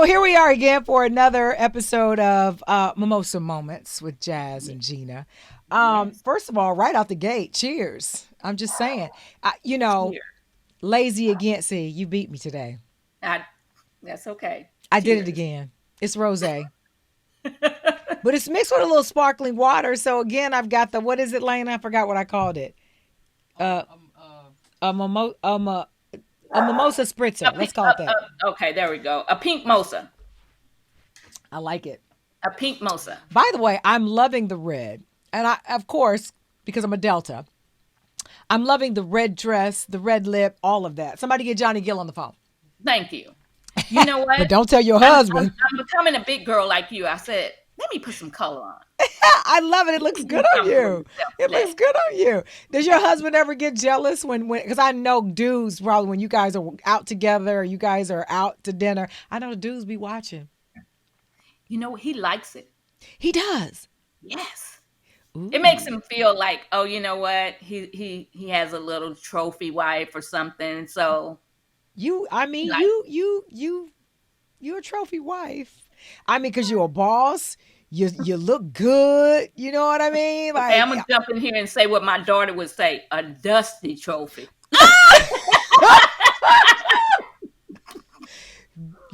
here we are again for another episode of Mimosa Moments with Jazz and Gina. Yes. First of all, right out the gate, cheers. I'm just saying, you know, Cheers. lazy against you. You beat me today. I, that's okay. I did it Cheers. again. It's rosé, but it's mixed with a little sparkling water. So again, I've got the what is it, Lane? I forgot what I called it. Uh, a mimo- a mimosa spritzer. Let's call it that. Okay, there we go. A pink mosa. I like it. A pink mosa. By the way, I'm loving the red. And I, of course, because I'm a Delta, I'm loving the red dress, the red lip, all of that. Somebody get Johnny Gill on the phone. Thank you. You know But what? don't tell your I'm, husband. I'm becoming a big girl like you. I said, let me put some color on. I love it. It looks You do good on something for you. yourself It looks today. good on you. Does your husband ever get jealous when because I know dudes probably when you guys are out together or you guys are out to dinner, I know the dudes be watching. You know, he likes it. He does. Yes. It makes Ooh. him feel like, oh, you know what? He has a little trophy wife or something. So I he mean, likes you're a trophy wife. I mean, because you're a boss. You look good. You know what I mean? it. Okay, Like I'm gonna jump in here and say what my daughter would say: a dusty trophy.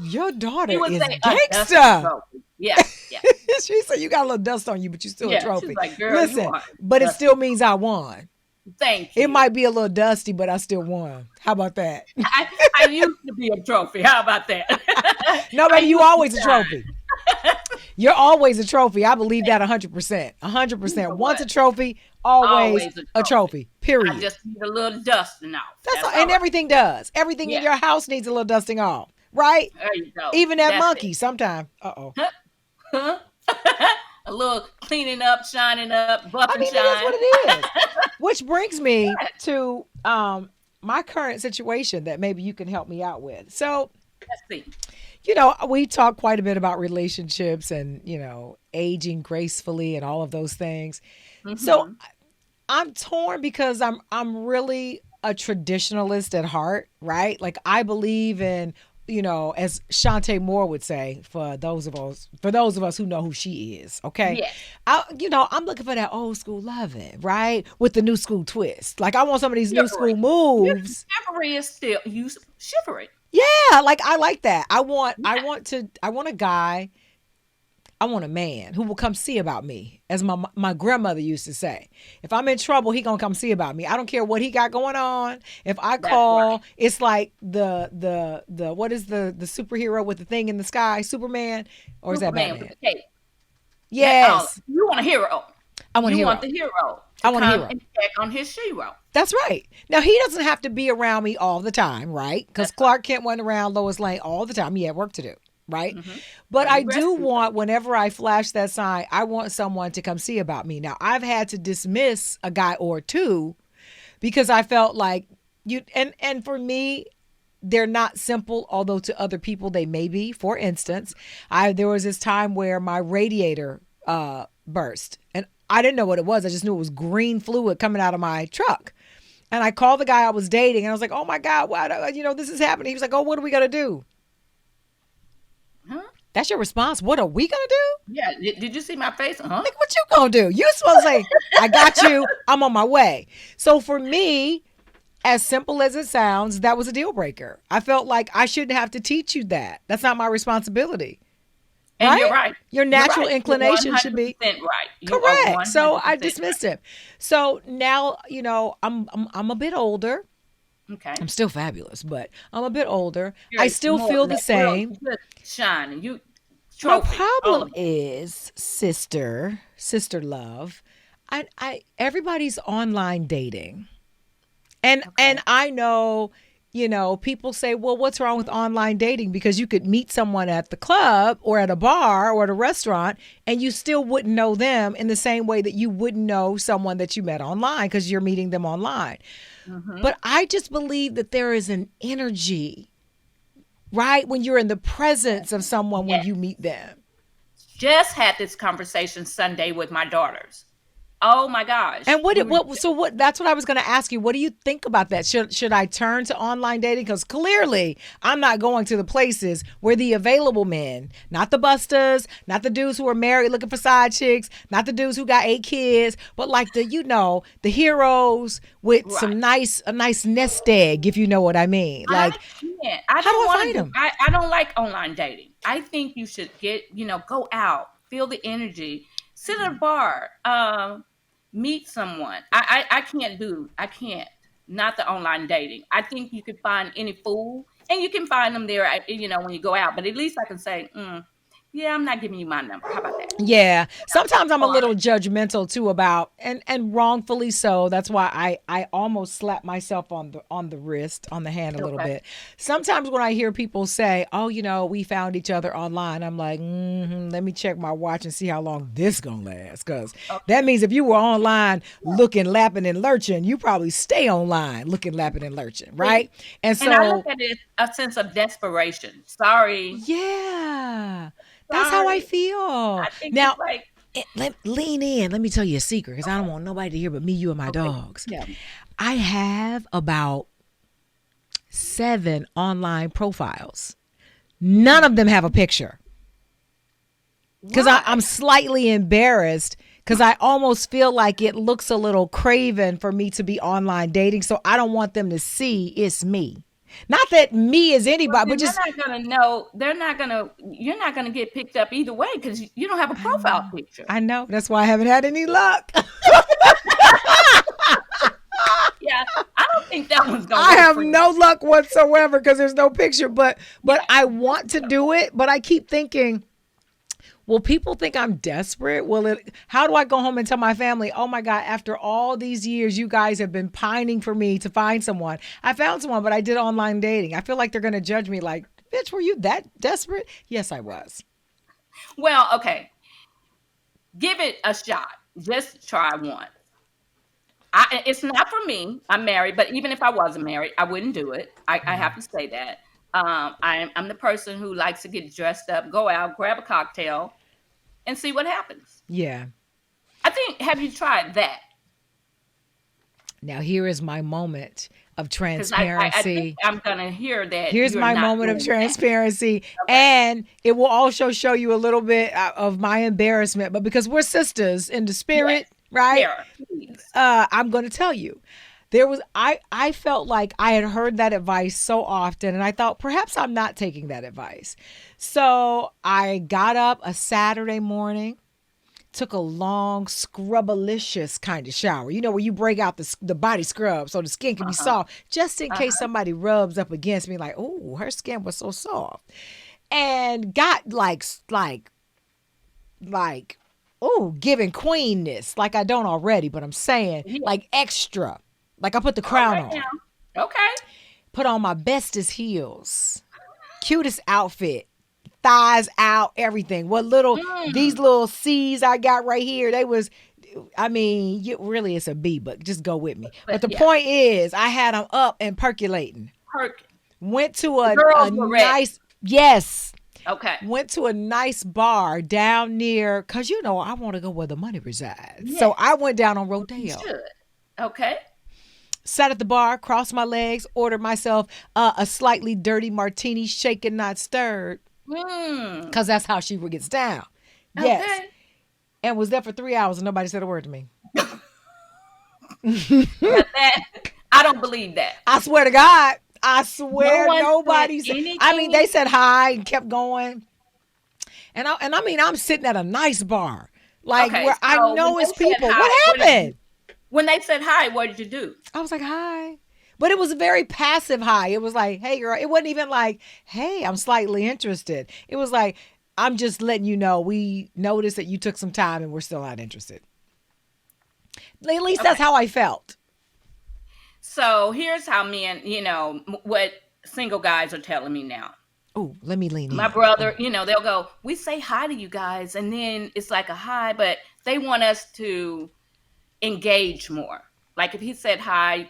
your She daughter would is say a dusty gangster. trophy. Yeah, yeah, She said you got a little dust on you, but you still a yeah. She's trophy. like, girl, you Listen, are but it dusty. still means I won. Thank It you. might be a little dusty, but I still won. How about that? I, I used to be a trophy. How about that? No, I baby, you used to always a trophy. shine. You're always a trophy. I believe that 100%. You 100%. know Once what? a trophy, always Always a a trophy. trophy. I Period. just need a little dusting off. That's all. That's all And right. everything does. Everything in Yeah, your house needs a little dusting off, right? there you go. Even that That's it. monkey sometime. Uh-oh. Huh? A little cleaning up, shining up, buff I and mean, it is what shine. it is. Which brings me to my current situation that maybe you can help me out with. So, Let's see. we talk quite a bit about relationships and, aging gracefully and all of those things. So, Hmm. I'm torn because I'm really a traditionalist at heart, right? Like I believe in, as Shantae Moore would say, for those of us who know who she is, okay? Yes. I'm looking for that old school loving, right? With the new school twist. Like I want some of these new school Chivalry. You moves. chivalry is still use chivalry. Yeah, like I like that. I want a guy, I want a man who will come see about me, as my grandmother used to say. If I'm in trouble, he gonna come see about me. I don't care what he got going on. If I That's right. call, it's like the what is the superhero with the thing in the sky, Superman, or is that Superman with Batman? the cape. Yes, You want a hero. I want a You want hero. the hero I to want a come hero. and check on his shero. That's right. Now he doesn't have to be around me all the time, right? Because That's right. Clark Kent wasn't around Lois Lane all the time. He had work to do, right? Hmm. But But he I do rescued her. want, whenever I flash that sign, I want someone to come see about me. Now I've had to dismiss a guy or two because I felt like and for me, they're not simple, although to other people they may be. For instance, I there was this time where my radiator burst, and I didn't know what it was. I just knew it was green fluid coming out of my truck. And I called the guy I was dating, and I was like, "Oh my God, this is happening." He was like, "Oh, what are we gonna do?" Huh? That's your response. What are we gonna do? Yeah. Did you see my face? Huh? Like, what you gonna do? You supposed to say, "I got you. I'm on my way." So for me, as simple as it sounds, that was a deal breaker. I felt like I shouldn't have to teach you that. That's not my responsibility, And you're right? right. Your You're natural right. You're one inclination should hundred be percent right. You are correct. one So hundred I percent dismissed him. So now, I'm a bit older. right. Okay. I'm still fabulous, but I'm a bit older. I You're still more feel than the that real same. good shining. You My trophy. All problem of it. is, sister love. I everybody's online dating. And Okay. I know, people say, "Well, what's wrong with online dating?" Because you could meet someone at the club or at a bar or at a restaurant and you still wouldn't know them in the same way that you wouldn't know someone that you met online because you're meeting them online. Hmm. But I just believe that there is an energy, right? When you're in the presence of someone when Yes. you meet them. Just had this conversation Sunday with my daughters. Oh my gosh. And what that's what I was going to ask you. What do you think about that? Should I turn to online dating? Because clearly I'm not going to the places where the available men, not the busters, not the dudes who are married looking for side chicks, not the dudes who got 8 kids, but like the heroes with Right. a nice nest egg, if you know what I mean. I Like, can't. I how do don't I want find to do. them? I don't like online dating. I think you should go out, feel the energy, sit at a bar, meet someone. I can't do. I can't. Not the online dating. I think you could find any fool, and you can find them there. When you go out. But at least I can say, yeah, I'm not giving you my number. How about that? Yeah. Sometimes I'm a Or little judgmental too about and wrongfully so. That's why I almost slap myself on the wrist, on the hand a little okay. bit. Sometimes when I hear people say, "Oh, we found each other online," I'm like, let me check my watch and see how long this gonna last. Cause Okay. that means if you were online looking, lapping, and lurching, you probably stay online looking, lapping, and lurching, See, right? And and I look so at it as a sense of desperation. Sorry, yeah, that's how I sorry. feel. I think it's Now, like lean in. Let me tell you a secret because I don't want nobody to hear but me, you, and my okay. dogs. Yeah. I have about 7 online profiles. None of them have a picture because I'm Why? slightly embarrassed because I almost feel like it looks a little craven for me to be online dating. So I don't want them to see it's me. Not that me is Well, anybody, but then they're just not gonna know. They're not gonna. You're not gonna get picked up either way because you don't have a I know. profile picture. I know. That's why I haven't had any luck. Yeah, I don't think that one's gonna I work have for no you. luck whatsoever because there's no picture. But Yeah, I I want think to so. do it. But I keep thinking, will people think I'm desperate? Will it? How do I go home and tell my family? Oh my God! After all these years, you guys have been pining for me to find someone. I found someone, but I did online dating. I feel like they're gonna judge me. Like, bitch, were you that desperate? Yes, I was. Well, okay, give it a shot. Just try one. It's not for me. I'm married, but even if I wasn't married, I wouldn't do it. I Yeah. have to say that. I'm the person who likes to get dressed up, go out, grab a cocktail, and see what happens. Yeah. I think. Have you tried that? Now here is my moment of Because I think transparency. I'm gonna hear that Here's you're my not moment of doing that. transparency. Okay. And it will also show you a little bit of my embarrassment. But because we're sisters in the Yes. spirit, right? Share, please. I'm going to tell you. I felt like I had heard that advice so often, and I thought perhaps I'm not taking that advice. So I got up a Saturday morning, took a long scrubalicious kind of shower. You know, where you break out the body scrub so the skin can be Uh-huh. soft, just in case Uh-huh. somebody rubs up against me, like, oh, her skin was so soft, and got like, oh, giving queenness like I don't already, but I'm saying Yeah. like extra, like I put the All crown right on, now. Okay. put on my bestest heels, cutest outfit, thighs out, everything. These Mm. little C's I got right here, they was, I mean, really it's a B, but just go with me. But But the yeah, point is, I had them up and percolating. perk. Went to The a girls were ready. nice, yes, Okay. went to a nice bar down near, because I want to go where the money resides. So I Yes. went down on You Rodeo, should. Okay. sat at the bar, crossed my legs, ordered myself a slightly dirty martini, shaken, not stirred, Mm. because that's how she gets down. Yes. Okay. And was there for 3 hours and nobody said a word to me. Now that I don't believe that. I swear to God. I No swear one said nobody said. I mean, they anything. said hi and kept going. And I mean, I'm sitting at a nice bar, like Okay, where I so when know it's they said people. What hi, what did you? happened? When they said hi, what did you do? I was like, hi. But it was a very passive hi. It was like, hey, girl. It wasn't even like, hey, I'm slightly interested. It was like, I'm just letting you know we noticed that you took some time and we're still not interested. At least that's Okay. how I felt. So here's how men, what single guys are telling me now. Oh, let me lean My in. brother, they'll go, we say hi to you guys, and then it's like a hi, but they want us to engage more. Like if he said hi,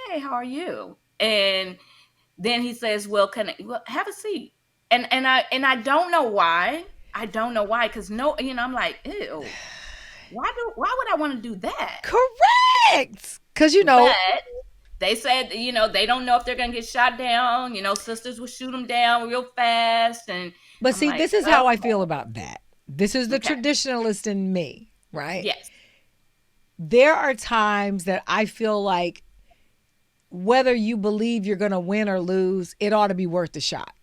hey, how are you? And then he says, well, have a seat. And I don't know why. I don't know why, because no, I'm like, ew. Why would I want to do that? Correct. Because, But they said, they don't know if they're going to get shot down. Sisters will shoot them down real fast. And but I'm see, like, this is how I feel about that. This is the okay. traditionalist in me, right? Yes. There are times that I feel like whether you believe you're going to win or lose, it ought to be worth the shot.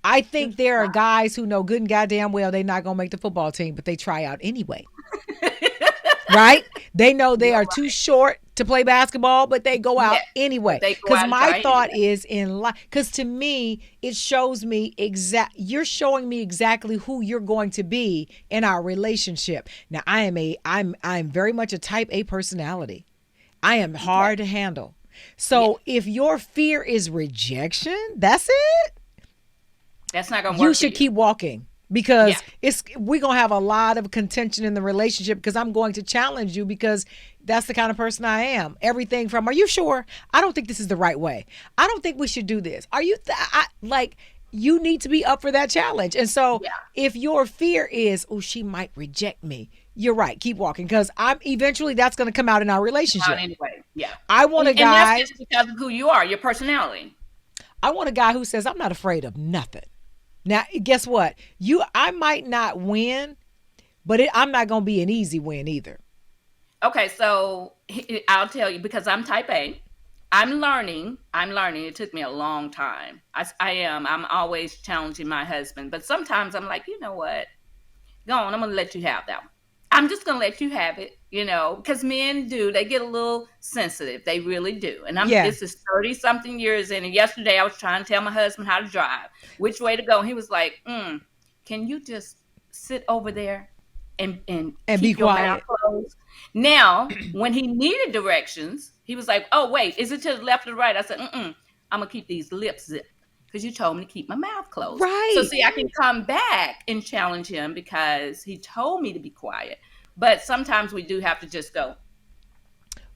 I think there are guys who know good and goddamn well they're not going to make the football team, but they try out anyway. Right? They know they are too short to play basketball, but they go out anyway. Because my thought is in life, because to me, it shows me you're showing me exactly who you're going to be in our relationship. Now, I'm very much a type A personality. I am hard to handle. So if your fear is rejection, that's it. That's not going to work. You should keep walking. Because we're going to have a lot of contention in the relationship because I'm going to challenge you because that's the kind of person I am. Everything from, are you sure? I don't think this is the right way. I don't think we should do this. Are you, you need to be up for that challenge. And so if your fear is, oh, she might reject me, you're right. Keep walking because eventually that's going to come out in our relationship. Anyway, I want a guy. And that's just because of who you are, your personality. I want a guy who says, I'm not afraid of nothing. Now, guess what? I might not win, but I'm not going to be an easy win either. Okay, so I'll tell you, because I'm type A, I'm learning. It took me a long time. I am. I'm always challenging my husband. But sometimes I'm like, you know what? Go on, I'm going to let you have that one. I'm just going to let you have it, because men they get a little sensitive. They really do. And this is 30-something years in. And yesterday I was trying to tell my husband how to drive, which way to go. And he was like, can you just sit over there and keep be your quiet. mouth closed? Now, when he needed directions, he was like, oh, wait, is it to the left or the right? I said, I'm going to keep these lips zipped. Because you told me to keep my mouth closed. Right. So see, I can come back and challenge him because he told me to be quiet. But sometimes we do have to just go.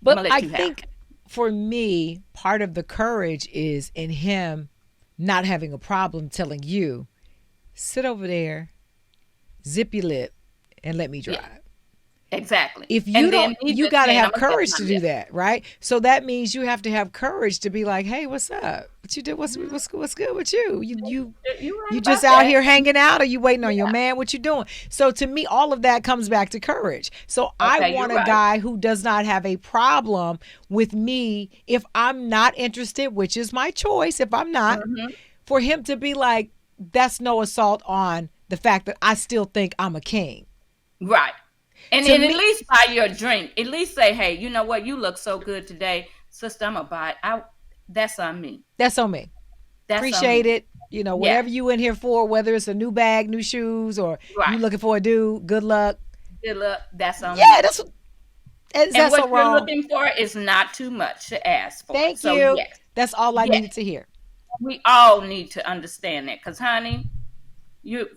But I think for me, part of the courage is in him not having a problem telling you, sit over there, zip your lip, and let me drive. Yeah. Exactly. If you don't, you got to have courage to do that, right? So that means you have to have courage to be like, "Hey, what's up? What you did? What's good with you? You just out here hanging out, or you waiting on your man? What you doing?" So to me, all of that comes back to courage. So I want a guy who does not have a problem with me if I'm not interested, which is my choice. If I'm not, for him to be like, that's no assault on the fact that I still think I'm a king, right? And then at least buy your drink. At least say, hey, you know what? You look so good today. Sister, I'm going to buy it. That's on me. That's on me. Appreciate it. Whatever you in here for, whether it's a new bag, new shoes, or you looking for a dude, good luck. Good luck. That's on me. Yeah, that's and what you're looking for is not too much to ask for. Thank you. Yes. That's all I needed to hear. We all need to understand that because, honey, you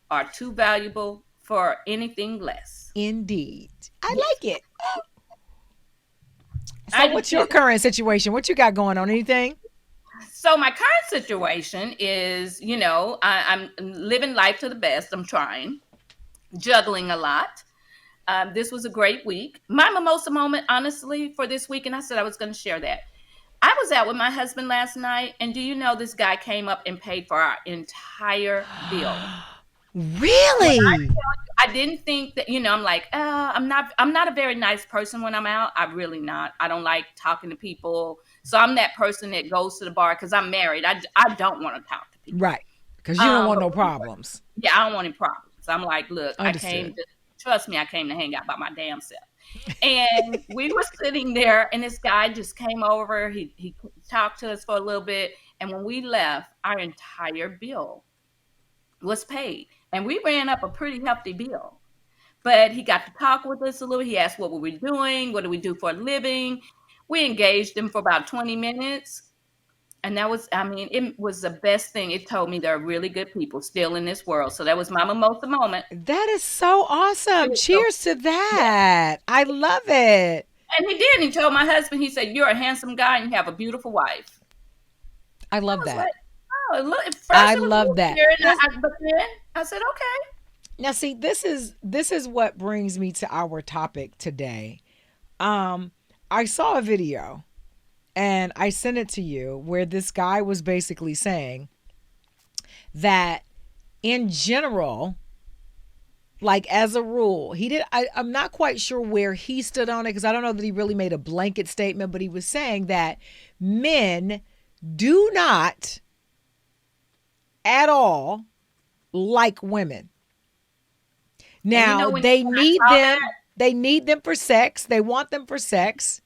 are too valuable for anything less. Indeed. I like it. So what's your current situation? What you got going on? Anything? So my current situation is, I'm living life to the best. I'm trying, juggling a lot. This was a great week. My mimosa moment, honestly, for this week, and I said I was going to share that. I was out with my husband last night, and do you know this guy came up and paid for our entire bill? Really? I didn't think that, I'm like, I'm not a very nice person when I'm out. I'm really not. I don't like talking to people. So I'm that person that goes to the bar because I'm married. I don't want to talk to people. Right. Because you don't want no problems. Yeah, I don't want any problems. I'm like, look, Understood. trust me, I came to hang out by my damn self. And we were sitting there and this guy just came over. He talked to us for a little bit. And when we left, our entire bill was paid. And we ran up a pretty hefty bill. But he got to talk with us a little. He asked what were we doing? What do we do for a living? We engaged him for about 20 minutes. And that was, it was the best thing. It told me there are really good people still in this world. So that was my mimosa moment. That is so awesome. Cheers to that. Yeah. I love it. And he did. He told my husband, he said, you're a handsome guy and you have a beautiful wife. I love that. Like, oh, look, I love that. But then I said, okay. Now, see, this is what brings me to our topic today. Um, I saw a video and I sent it to you where this guy was basically saying that in general, like as a rule, he did. I'm not quite sure where he stood on it because I don't know that he really made a blanket statement, but he was saying that men do not at all like women. And you Now, know when they I need saw that, them. They need them for sex. They want them for sex.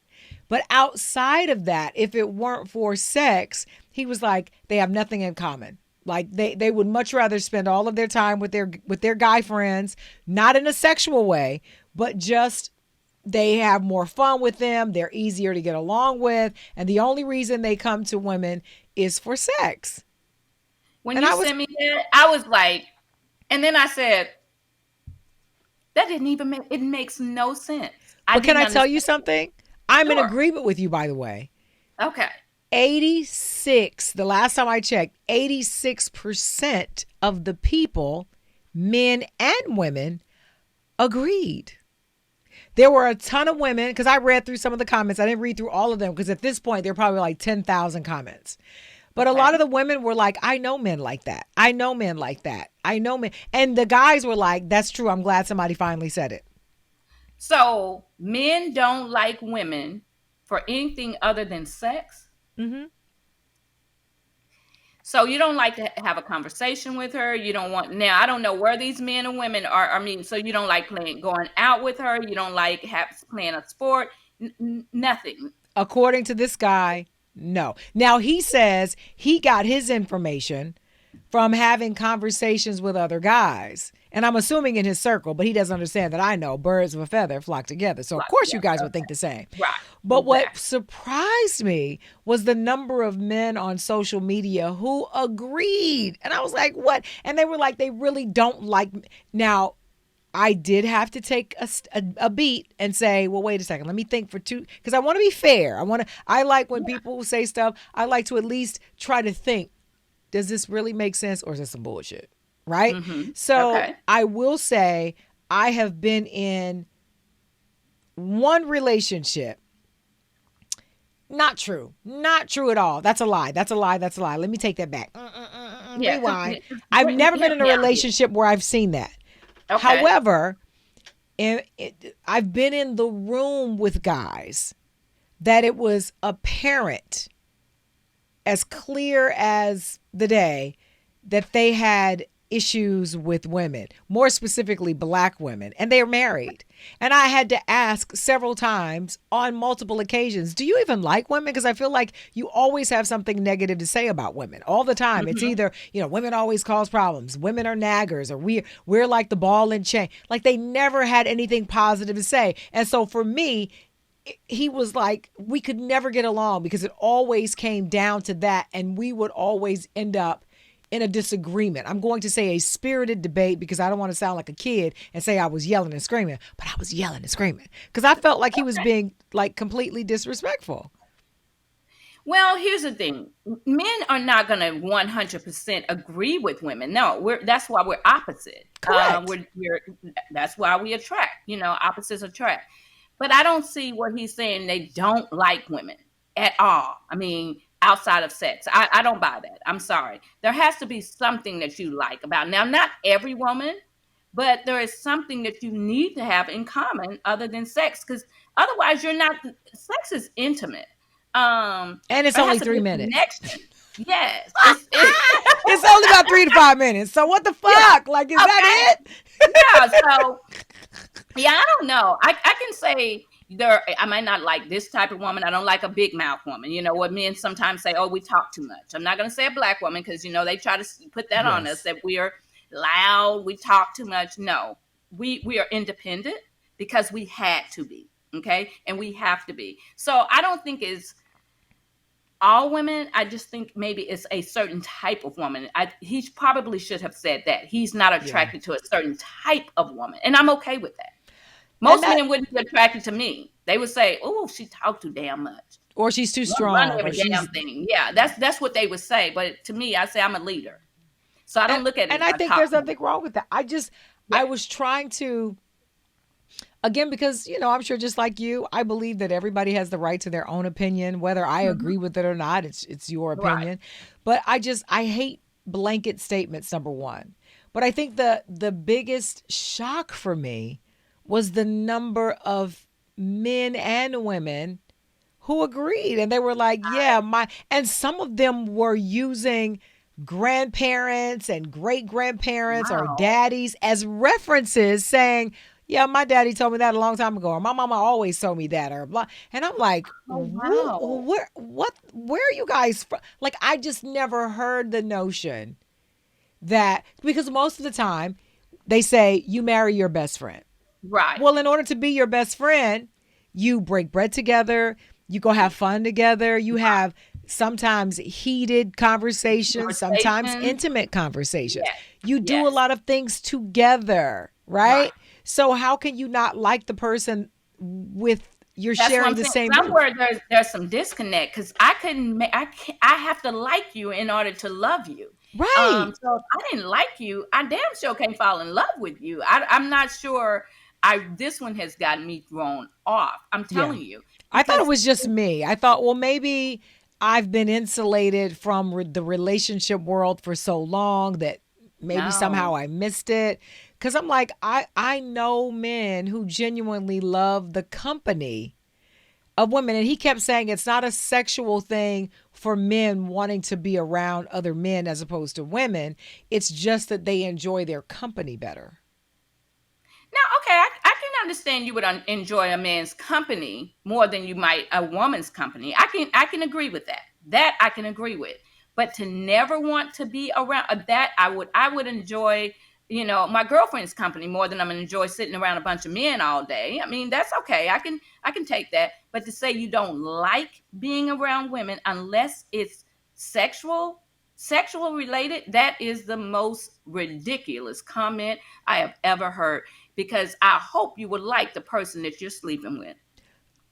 But outside of that, if it weren't for sex, he was like, they have nothing in common. Like they would much rather spend all of their time with their guy friends, not in a sexual way, but just they have more fun with them. They're easier to get along with. And the only reason they come to women is for sex. when And you I was, sent me that, I was like, and then I said, that didn't even make it makes no sense. I but can didn't I tell you understand. something? I'm in Sure. agreement with you, by the way. Okay. 86, the last time I checked, 86% of the people, men and women, agreed. There were a ton of women, because I read through some of the comments. I didn't read through all of them because at this point, there are probably like 10,000 comments. But a lot of Okay. the women were like, I know men like that. I know men like that. I know men. And the guys were like, that's true. I'm glad somebody finally said it. So men don't like women for anything other than sex. Hmm. So you don't like to have a conversation with her. You don't want now. I don't know where these men and women are. I mean, so you don't like playing, going out with her. You don't like playing a sport. Nothing. According to this guy, no. Now he says he got his information from having conversations with other guys. And I'm assuming in his circle, but he doesn't understand that I know birds of a feather flock together. So, of Like, course, yeah, you guys would think the same. right. But what Exactly. surprised me was the number of men on social media who agreed. And I was like, what? And they were like, they really don't like me. Now, I did have to take a beat and say, well, wait a second. Let me think for two, because I want to be fair. I like when Yeah. people say stuff, I like to at least try to think, does this really make sense or is this some bullshit? Right? Mm-hmm. So Okay. I will say I have been in one relationship. Not true. Not true at all. That's a lie. That's a lie. That's a lie. Let me take that back. Yeah. Rewind. I've never been Help in a me out here. relationship where I've seen that. Okay. However, I've been in the room with guys that it was apparent, as clear as the day, that they had issues with women, more specifically black women, and they're married. And I had to ask several times on multiple occasions, do you even like women? Because I feel like you always have something negative to say about women all the time. It's Mm-hmm. either, women always cause problems, women are naggers, or we're like the ball and chain. Like they never had anything positive to say. And so for me, he was like, we could never get along because it always came down to that. And we would always end up in a disagreement. I'm going to say a spirited debate because I don't want to sound like a kid and say I was yelling and screaming, but I was yelling and screaming because I felt like he was being like completely disrespectful. Well, here's the thing. Men are not going to 100% agree with women. No, that's why we're opposite. Correct. That's why we attract, opposites attract. But I don't see what he's saying. They don't like women at all. I mean, outside of sex. I don't buy that. I'm sorry. There has to be something that you like about. Now, not every woman, but there is something that you need to have in common other than sex, because otherwise you're not. Sex is intimate. And it's There only has to be three a minutes. connection. Yes, it's It's only about 3 to 5 minutes. So what the yeah. fuck? Like, is Okay. that it? Yeah. So yeah, I don't know. I can say I might not like this type of woman. I don't like a big mouth woman. You know what men sometimes say, oh, we talk too much. I'm not going to say a black woman because they try to put that on us Yes. that we are loud, we talk too much. No, we are independent because we had to be. Okay, and we have to be. So I don't think it's all women. I just think maybe it's a certain type of woman. He probably should have said that he's not Yeah. attracted to a certain type of woman, and I'm okay with that. And Most that, men wouldn't be attracted to me. They would say, "Oh, she talked too damn much. or she's too Run strong, or every she's damn thing." Yeah, that's what they would say. But to me, I say I'm a leader, so I and don't look at it and I as I think talk there's too much. nothing wrong with that. I Right. was trying to, again, because, I'm sure just like you, I believe that everybody has the right to their own opinion, whether I agree Hmm. with it or not. It's your Right. opinion. But I hate blanket statements, number one. But I think the biggest shock for me was the number of men and women who agreed, and they were like, yeah, my and some of them were using grandparents and great grandparents or Wow. daddies as references, saying, yeah, my daddy told me that a long time ago, or my mama always told me that, or blah. And I'm like, Oh, wow. where are you guys from? Like, I just never heard the notion that, because most of the time they say you marry your best friend. Right. Well, in order to be your best friend, you break bread together, you go have fun together, you have sometimes heated conversations, sometimes Conversations. intimate conversations. Yes. You do a Yes. lot of things together, Right. right? So how can you not like the person with you're That's what sharing I'm the saying. same roof? Somewhere there's some disconnect because I couldn't. I can't, I have to like you in order to love you. Right. So if I didn't like you, I damn sure can't fall in love with you. I'm not sure. I This one has gotten me thrown off. I'm Yeah. telling you I thought it because was just me. I thought, well, maybe I've been insulated from the relationship world for so long that maybe no. somehow I missed it. Cause I'm like, I know men who genuinely love the company of women. And he kept saying it's not a sexual thing for men wanting to be around other men as opposed to women. It's just that they enjoy their company better. Now, okay, I can understand you would enjoy a man's company more than you might a woman's company. I can agree with that. That I can agree with. But to never want to be around that, I would enjoy, my girlfriend's company more than I'm gonna enjoy sitting around a bunch of men all day. I mean, that's okay. I can take that. But to say you don't like being around women unless it's sexual sexual related, that is the most ridiculous comment I have ever heard, because I hope you would like the person that you're sleeping with.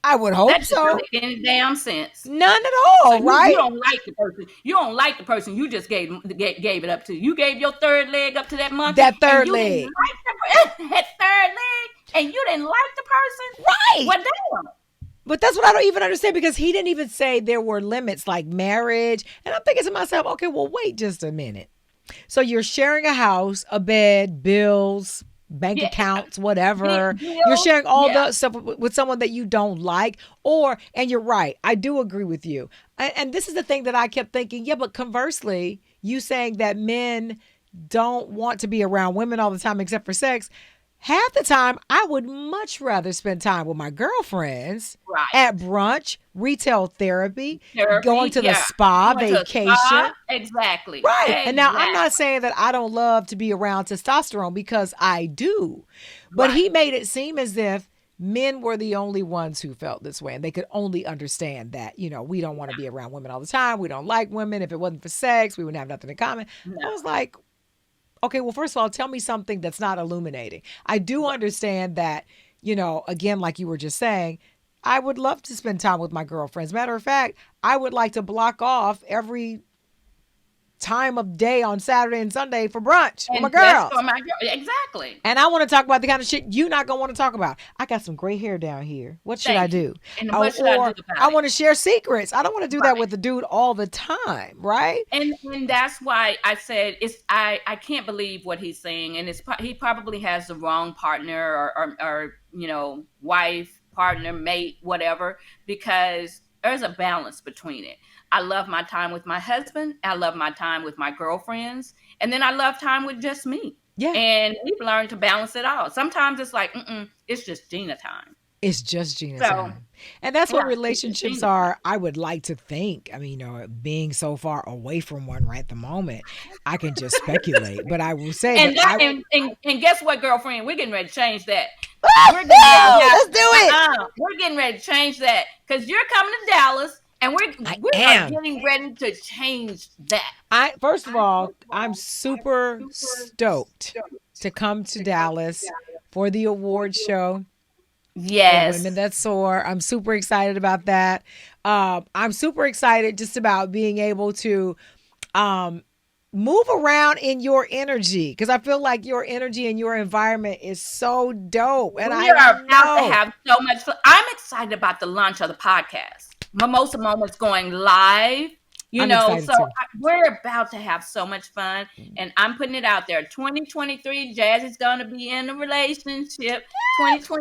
I would That hope just doesn't so. make any damn sense. None at So all, you right? don't like the person. You don't like the person you just gave it up to. You gave your third leg up to that monkey, That and third you didn't leg. like that third leg, and you didn't like the person. Right. Well, damn. But that's what I don't even understand, because he didn't even say there were limits like marriage. And I'm thinking to myself, okay, well, wait just a minute. So you're sharing a house, a bed, bills, bank Yeah, accounts, whatever. You're bills. sharing all Yeah, the stuff with someone that you don't like. And you're right, I do agree with you. And this is the thing that I kept thinking, yeah, but conversely, you saying that men don't want to be around women all the time except for sex. Half the time, I would much rather spend time with my girlfriends right. at brunch, retail therapy, going Therapy. to the Yeah, spa, going to a spa. vacation. Exactly. Right. And now I'm not Exactly. saying that I don't love to be around testosterone, because I do. But Right. he made it seem as if men were the only ones who felt this way, and they could only understand that, we don't want to be around women all the time. We don't like women. If it wasn't for sex, we wouldn't have nothing in common. I No. was like, okay, well, first of all, tell me something that's not illuminating. I do Right. understand that, again, like you were just saying, I would love to spend time with my girlfriends. Matter of fact, I would like to block off every time of day on Saturday and Sunday for brunch with my And just for girls. my girl. Exactly. And I want to talk about the kind of shit you not gonna want to talk about. I got some gray hair down here. What should I Thank you. do? And Oh, what should I do or I about it? want to share secrets. I don't want to do that Right. with the dude all the time, right? And that's why I said I can't believe what he's saying, and he probably has the wrong partner, or wife, partner, mate, whatever, because there's a balance between it. I love my time with my husband, I love my time with my girlfriends, and then I love time with just me. Yeah. And we've learned to balance it out. Sometimes it's like, it's just Gina time. It's just Gina So time. And that's what yeah, it's just relationships Gina time. are, I would like to think. I mean, being so far away from one right at the moment, I can just speculate. But I will say that And that I, and guess what, girlfriend? We're getting ready to change that. We're getting ready to let's do it. we're getting ready to change that because you're coming to Dallas, and I we are am. getting ready to change that. First of all, I'm super stoked to come to Dallas for the award show for Women Yes. That Soar. I'm super excited about that. I'm super excited just about being able to um, move around in your energy, because I feel like your energy and your environment is so dope. And We I are about to know have so much fun. I'm excited about the launch of the podcast. Mimosa Moments going live. I'm excited too. We're about to have so much fun. And I'm putting it out there. 2023, Jazz is going to be in a relationship.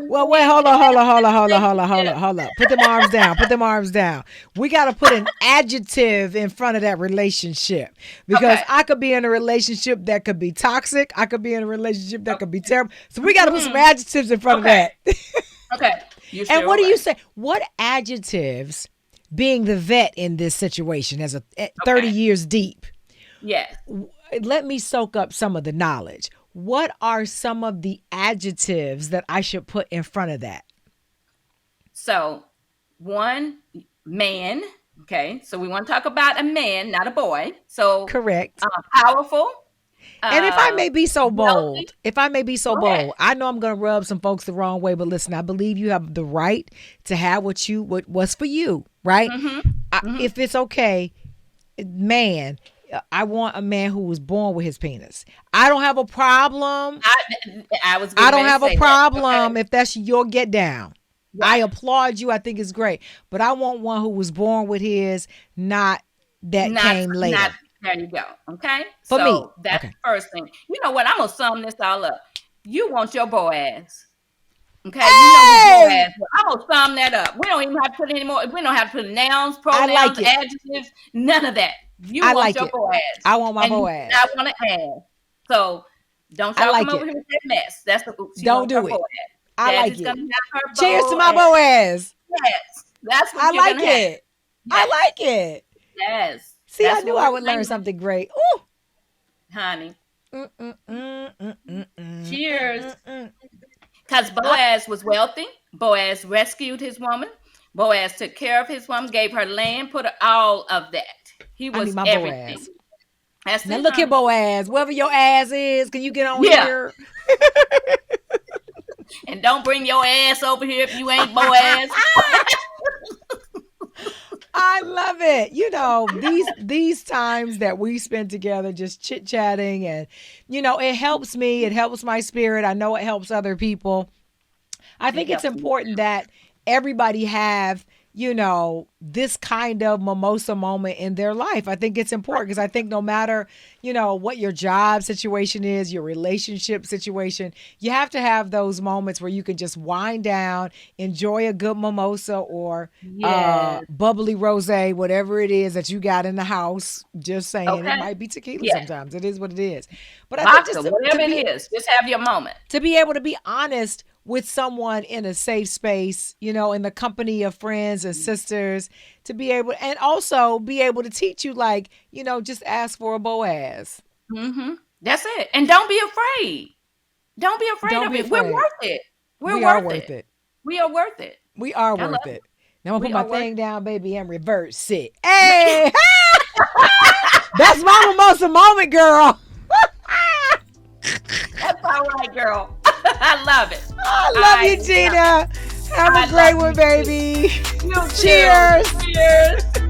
Well, wait, 2023, hold on, Jazz hold on, is hold on, in a hold on, hold on, hold on, relationship. hold on. Put them arms down. Put them arms down. We got to put an adjective in front of that relationship, because Okay. I could be in a relationship that could be toxic. I could be in a relationship that could be terrible. So we got to put some Mhm. adjectives in front of Okay. that. Okay. You And sure what are do you right. say? What adjectives, being the vet in this situation as a 30 Okay. years deep, Yes. let me soak up some of the knowledge. What are some of the adjectives that I should put in front of that? So, one, man. Okay. So we want to talk about a man, not a boy. So, Correct. powerful, And if I uh, may be so wealthy. bold, if I may be so Go ahead. bold, I know I'm going to rub some folks the wrong way, but listen, I believe you have the right to have what's for you, right? Mm-hmm. Mm-hmm. If it's okay, man, I want a man who was born with his penis. I don't have a problem. I was I getting don't ready to have a say that. problem Okay. if that's your get down. I Right. applaud you. I think it's great. But I want one who was born with his, not that Not, came not, later. there you go. Okay. For me. So that's Okay. the first thing. You know what? I'm going to sum this all up. You want your Boaz. Okay. You know who Hey! Boaz is. I'm going to sum that up. We don't even have to put any more. We don't have to put nouns, I like pronouns, it. adjectives, none of that. You I want like your it. Boaz. I want my And you do Boaz. not want to add. So don't I y'all come like over it. here with that mess. She Don't wants her do it. Boaz. I Jazz like is going it. to have her Cheers to my Boaz. Boaz. Yes. That's I what you're going like to have. it. I Yes. like it. Yes. See, I That's knew what I we're would learn claiming, something great. Ooh. honey. Mm, mm, mm, mm, mm, mm, Cheers. mm, mm. Because I, Boaz was wealthy. Boaz rescued his woman. Boaz took care of his woman, gave her land, put her, all of that. He I need was my everything. Boaz. That's Now it, look here, honey. Boaz. Wherever your ass is, can you get on Yeah. here? And don't bring your ass over here if you ain't Boaz. I love it. You know, these times that we spend together just chit-chatting, and it helps me, it helps my spirit. I know it helps other people. I It think it's helps me important too. that everybody have, this kind of mimosa moment in their life. I think it's important, because I think no matter, what your job situation is, your relationship situation, you have to have those moments where you can just wind down, enjoy a good mimosa, or Yes. bubbly rosé, whatever it is that you got in the house. Just saying, it Okay. might be tequila Yes. sometimes. It is what it is. But I think Vodka, just to whatever it be is, just have your moment. able to be honest with someone in a safe space, in the company of friends and sisters, to be able, and also be able to teach you, like, just ask for a Boaz. Mm-hmm. That's it. And don't be afraid. Don't be afraid Don't of be it. We're afraid. worth it. We're We are worth worth it. it. We are worth it. We are I love worth it. it. Now I'm gonna We put my are worth thing it. down, baby, and reverse it. Hey, that's my mimosa moment, girl. That's all right, girl. I love it. I love I you, love it. Gina. Have a I great love one, you too. baby. You too. Cheers. Cheers.